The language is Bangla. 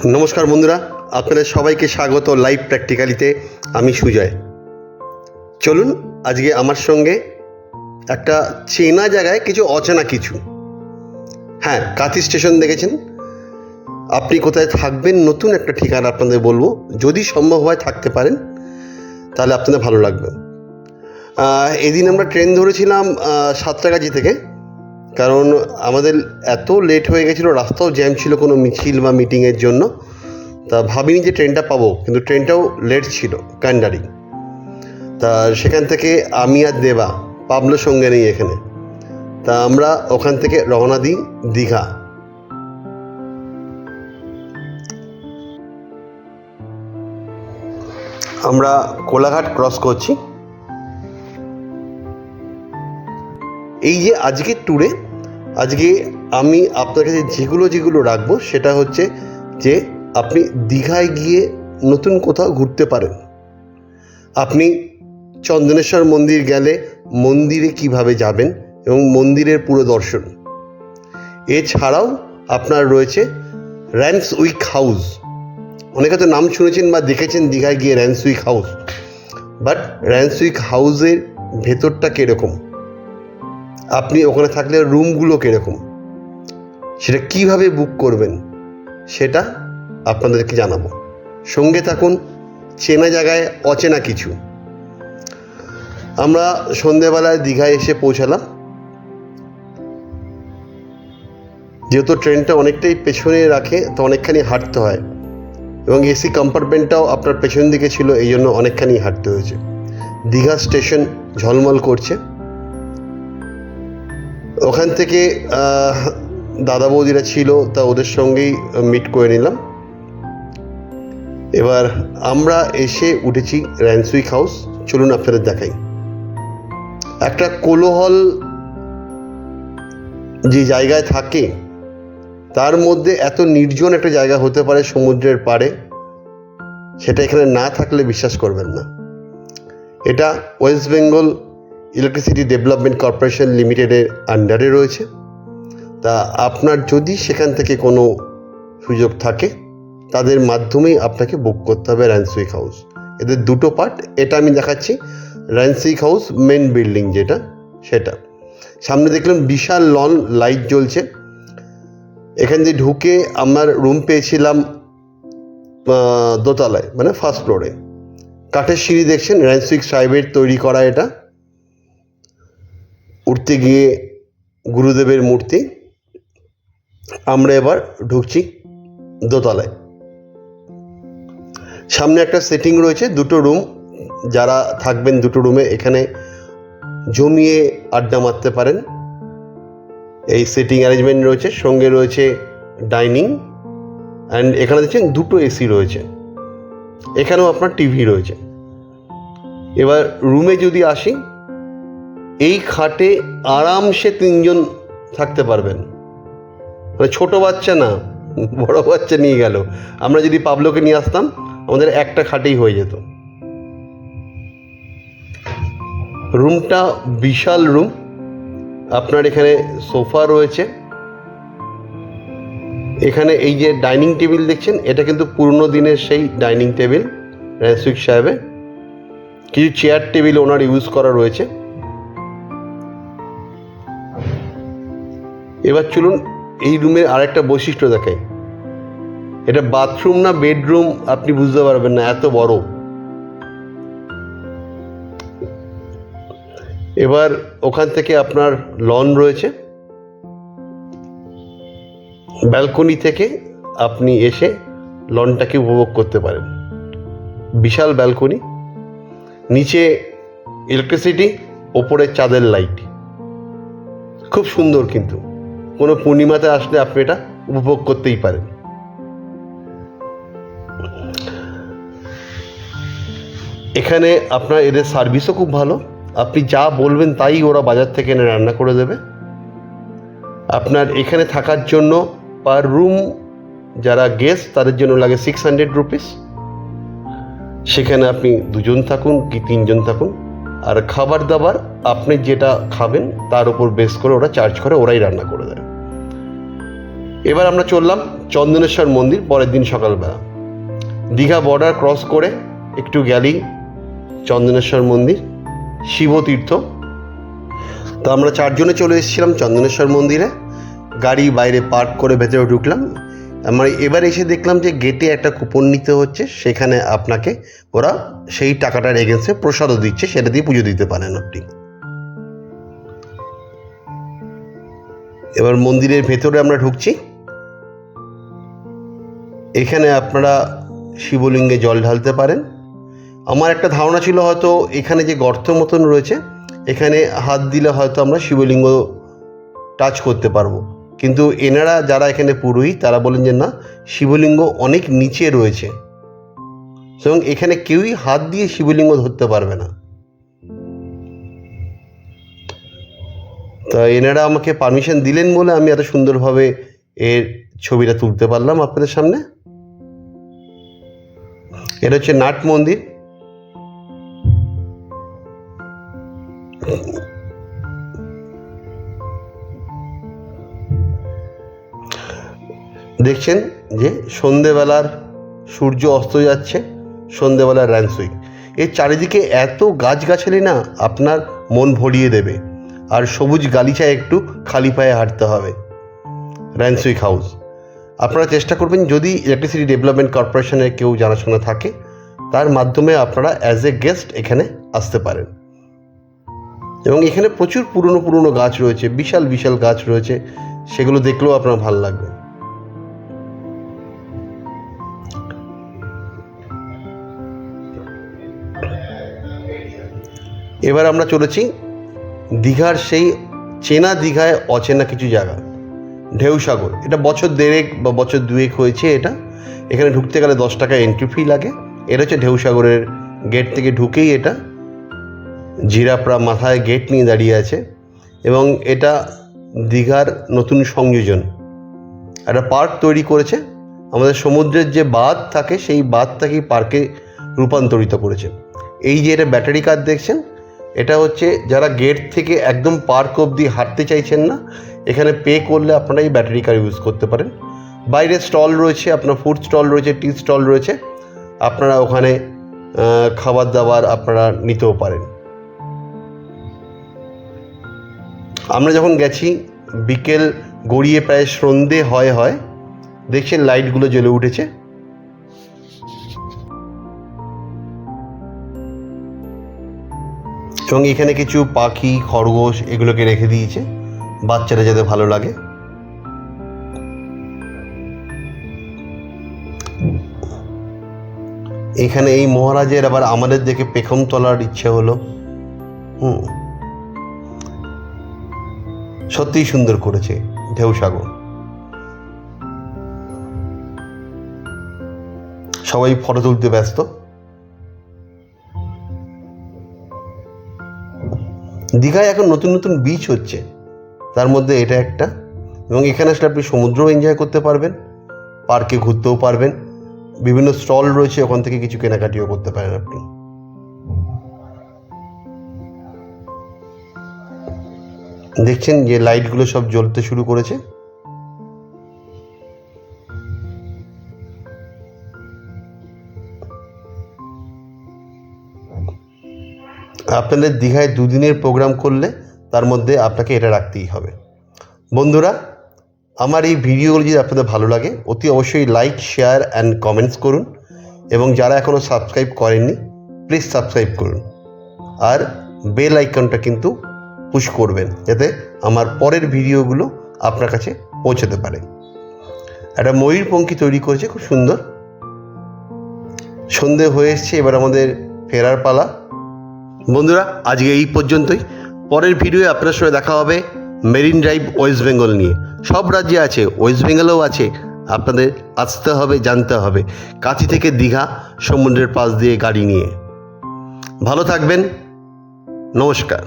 নমস্কার বন্ধুরা, আপনাদের সবাইকে স্বাগত লাইভ প্র্যাকটিক্যালিতে। আমি সুজয়। চলুন আজকে আমার সঙ্গে একটা চেনা জায়গায় কিছু অচেনা কিছু। হ্যাঁ, কাঁথি স্টেশন দেখেছেন। আপনি কোথায় থাকবেন, নতুন একটা ঠিকানা আপনাদের বলবো। যদি সম্ভব হয় থাকতে পারেন, তাহলে আপনাদের ভালো লাগবে। এদিন আমরা ট্রেন ধরেছিলাম সাঁতরাগাছি থেকে, কারণ আমাদের এত লেট হয়ে গেছিলো, রাস্তাও জ্যাম ছিল কোনো মিছিল বা মিটিংয়ের জন্য। তা ভাবিনি যে ট্রেনটা পাবো, কিন্তু ট্রেনটাও লেট ছিল, কান্ডারি। তা সেখান থেকে আমি আর দেবা, পাবলো সঙ্গে নেই এখানে। তা আমরা ওখান থেকে রওনা দিই দীঘা। আমরা কোলাঘাট ক্রস করছি। এই যে আজকের ট্যুরে আজকে আমি আপনার কাছে যেগুলো রাখবো, সেটা হচ্ছে যে আপনি দীঘায় গিয়ে নতুন কোথাও ঘুরতে পারেন। আপনি চন্দনেশ্বর মন্দির গেলে মন্দিরে কিভাবে যাবেন এবং মন্দিরের পুরো দর্শন। এছাড়াও আপনার রয়েছে র্যান্সউইক হাউস। অনেকে তো নাম শুনেছেন বা দেখেছেন দীঘায় গিয়ে র্যান্সউইক হাউস, বাট র্যান্সউইক হাউসের ভেতরটা কীরকম, আপনি ওখানে থাকলে রুমগুলো কীরকম, সেটা কিভাবে বুক করবেন, সেটা আপনাদেরকে জানাবো। সঙ্গে থাকুন, চেনা জায়গায় অচেনা কিছু। আমরা সন্ধেবেলায় দীঘায় এসে পৌঁছালাম। যেহেতু ট্রেনটা অনেকটাই পেছনে রাখে, তো অনেকখানি হাঁটতে হয়, এবং এসি কম্পার্টমেন্টটাও আপনার পেছন দিকে ছিল, এই জন্য অনেকখানি হাঁটতে হয়েছে। দীঘা স্টেশন ঝলমল করছে। ওখান থেকে দাদা বৌদিরা ছিল, তা ওদের সঙ্গেই মিট করে নিলাম। এবার আমরা এসে উঠেছি র্যান্সউইক হাউস। চলুন আপনাদের দেখাই। একটা কোলাহল যে জায়গায় থাকে, তার মধ্যে এত নির্জন একটা জায়গা হতে পারে সমুদ্রের পাড়ে, সেটা এখানে না থাকলে বিশ্বাস করবেন না। এটা West Bengal electricity development corporation লিমিটেডের আন্ডারে রয়েছে। তা আপনার যদি সেখান থেকে কোনো সুযোগ থাকে, তাদের মাধ্যমেই আপনাকে বুক করতে হবে র্যান্সউইক হাউস। এদের দুটো পার্ট, এটা আমি দেখাচ্ছি র্যান্সউইক হাউস মেন বিল্ডিং যেটা, সেটা সামনে দেখলাম বিশাল লন লাইট জ্বলছে। এখান দিয়ে ঢুকে আমার রুম পেয়েছিলাম দোতলায়, মানে ফার্স্ট ফ্লোরে। কাঠের সিঁড়ি দেখছেন, র্যান্সউইক সাহেবের তৈরি করা। এটা উঠতে গিয়ে গুরুদেবের মূর্তি। আমরা এবার ঢুকছি দোতলায়। সামনে একটা সেটিং রয়েছে, দুটো রুম। যারা থাকবেন দুটো রুমে, এখানে জমিয়ে আড্ডা মারতে পারেন। এই সেটিং অ্যারেঞ্জমেন্ট রয়েছে, সঙ্গে রয়েছে ডাইনিং, অ্যান্ড এখানে দেখছেন দুটো এসি রয়েছে। এখানেও আপনার টিভি রয়েছে। এবার রুমে যদি আসি, এই খাটে আরামসে 3 জন থাকতে পারবেন। মানে ছোটো বাচ্চা না, বড় বাচ্চা নিয়ে গেল। আমরা যদি পাবলোকে নিয়ে আসতাম, আমাদের একটা খাটেই হয়ে যেত। রুমটা বিশাল রুম। আপনার এখানে সোফা রয়েছে। এখানে এই যে ডাইনিং টেবিল দেখছেন, এটা কিন্তু পুরনো দিনের সেই ডাইনিং টেবিল র্যান্সউইক সাহেবের। কিছু চেয়ার টেবিল ওনার ইউজ করা রয়েছে। এবার চলুন এই রুমের আরেকটা বৈশিষ্ট্য দেখাই। এটা বাথরুম না বেডরুম আপনি বুঝতে পারবেন না, এত বড়। এবার ওখান থেকে আপনার লন রয়েছে। ব্যালকনি থেকে আপনি এসে লনটাকে উপভোগ করতে পারেন। বিশাল ব্যালকনি, নিচে ইলেকট্রিসিটি, ওপরে চাঁদের লাইট। খুব সুন্দর, কিন্তু কোনো পূর্ণিমাতে আসলে আপনি এটা উপভোগ করতেই পারেন। এখানে আপনার এদের সার্ভিসও খুব ভালো। আপনি যা বলবেন তাই ওরা বাজার থেকে এনে রান্না করে দেবে। আপনার এখানে থাকার জন্য পার রুম যারা গেস্ট, তাদের জন্য লাগে 600 রুপিস। সেখানে আপনি 2 জন থাকুন কি 3 জন থাকুন। আর খাবার দাবার আপনি যেটা খাবেন তার উপর বেস করে ওরা চার্জ করে, ওরাই রান্না করে দেয়। এবার আমরা চললাম চন্দনেশ্বর মন্দির পরের দিন সকালবেলা। দীঘা বর্ডার ক্রস করে একটু গেলেই চন্দনেশ্বর মন্দির, শিবতীর্থ। তো আমরা 4 জনে চলে এসেছিলাম চন্দনেশ্বর মন্দিরে। গাড়ি বাইরে পার্ক করে ভেতরে ঢুকলাম। আমরা এবার এসে দেখলাম যে গেটে একটা কুপন নিতে হচ্ছে, সেখানে আপনাকে ওরা সেই টাকাটার এগেন্সে প্রসাদও দিচ্ছে, সেটা দিয়ে পুজো দিতে পারেন আপনি। এবার মন্দিরের ভেতরে আমরা ঢুকছি। এখানে আপনারা শিবলিঙ্গে জল ঢালতে পারেন। আমার একটা ধারণা ছিল হয়তো এখানে যে গর্ত মতন রয়েছে, এখানে হাত দিলে হয়তো আমরা শিবলিঙ্গ টাচ করতে পারবো, কিন্তু এনারা যারা এখানে পুরোহিত তারা বলেন যে না, শিবলিঙ্গ অনেক নিচে রয়েছে এবং এখানে কেউই হাত দিয়ে শিবলিঙ্গ ধরতে পারবে না। তা এনারা আমাকে পারমিশন দিলেন বলে আমি এত সুন্দরভাবে এর ছবিটা তুলতে পারলাম আপনাদের সামনে। এটা হচ্ছে নাট মন্দির। দেখছেন যে সন্ধেবেলার সূর্য অস্ত যাচ্ছে, সন্ধেবেলার র্যানসুই। এর চারিদিকে এত গাছগাছালি না আপনার মন ভরিয়ে দেবে। আর সবুজ গালিচায় একটু খালি পায়ে হাঁটতে হবে। র্যানসুইক হাউস আপনারা চেষ্টা করবেন, যদি ইলেকট্রিসিটি ডেভেলপমেন্ট কর্পোরেশনের কেউ জানাশোনা থাকে তার মাধ্যমে আপনারা অ্যাজ এ গেস্ট এখানে আসতে পারেন। এবং এখানে প্রচুর পুরনো গাছ রয়েছে, বিশাল বিশাল গাছ রয়েছে, সেগুলো দেখলেও আপনার ভালো লাগবে। এবার আমরা চলেছি দীঘার সেই চেনা দীঘায় অচেনা কিছু জায়গা, ঢেউসাগর। এটা বছর 1.5 বা বছর 2 হয়েছে এটা। এখানে ঢুকতে গেলে 10 টাকা এন্ট্রি ফি লাগে। এটা হচ্ছে ঢেউসাগরের গেট থেকে ঢুকেই এটা জিরাফরা মাথায় গেট নিয়ে দাঁড়িয়ে আছে এবং এটা দীঘার নতুন সংযোজন। একটা পার্ক তৈরি করেছে, আমাদের সমুদ্রের যে বাঁধ থাকে সেই বাঁধটাকেই পার্কে রূপান্তরিত করেছে। এই যে এটা ব্যাটারি কার দেখছেন, এটা হচ্ছে যারা গেট থেকে একদম পার্ক অবধি হাঁটতে চাইছেন না, এখানে পে করলে আপনারা এই ব্যাটারি কার ইউজ করতে পারেন। বাইরে স্টল রয়েছে, আপনার ফুড স্টল রয়েছে, টি স্টল রয়েছে, আপনারা ওখানে খাবার দাবার আপনারা নিতেও পারেন। আমরা যখন গেছি বিকেল গড়িয়ে প্রায় সন্ধে হয় দেখছেন লাইটগুলো জ্বলে উঠেছে। এবং এখানে কিছু পাখি, খরগোশ এগুলোকে রেখে দিয়েছে বাচ্চারা যাতে ভালো লাগে। এখানে এই মহারাজের আবার আমাদের দেখে পেখম তোলার ইচ্ছে হলো। সত্যিই সুন্দর করেছে ঢেউসাগর। সবাই ফটো তুলতে ব্যস্ত। দীঘায় এখন নতুন নতুন বিচ হচ্ছে, তার মধ্যে এটা একটা। এবং এখানে আসলে আপনি সমুদ্রও এনজয় করতে পারবেন, পার্কে ঘুরতেও পারবেন, বিভিন্ন স্টল রয়েছে, ওখান থেকে কিছু কেনাকাটিও করতে পারেন আপনি। দেখছেন যে লাইটগুলো সব জ্বলতে শুরু করেছে। আপনাদের দীঘায় 2 দিনের প্রোগ্রাম করলে তার মধ্যে আপনাকে এটা রাখতেই হবে। বন্ধুরা, আমার এই ভিডিওগুলো যদি আপনাদের ভালো লাগে অতি অবশ্যই লাইক, শেয়ার অ্যান্ড কমেন্টস করুন। এবং যারা এখনও সাবস্ক্রাইব করেননি প্লিজ সাবস্ক্রাইব করুন। আর বেল আইকনটা কিন্তু পুশ করবেন যাতে আমার পরের ভিডিওগুলো আপনার কাছে পৌঁছাতে পারে। একটা ময়ূরপঙ্খী তৈরি করেছে, খুব সুন্দর। সন্ধে হয়ে এসছে, এবার আমাদের ফেরার পালা। বন্ধুরা, আজকে এই পর্যন্তই। পরের ভিডিওয়ে আপনার সঙ্গে দেখা হবে মেরিন ড্রাইভ ওয়েস্ট বেঙ্গল নিয়ে। সব রাজ্যে আছে, ওয়েস্ট বেঙ্গলেও আছে। আপনাদের আসতে হবে, জানতে হবে। কাঁচি থেকে দীঘা সমুদ্রের পাশ দিয়ে গাড়ি নিয়ে। ভালো থাকবেন, নমস্কার।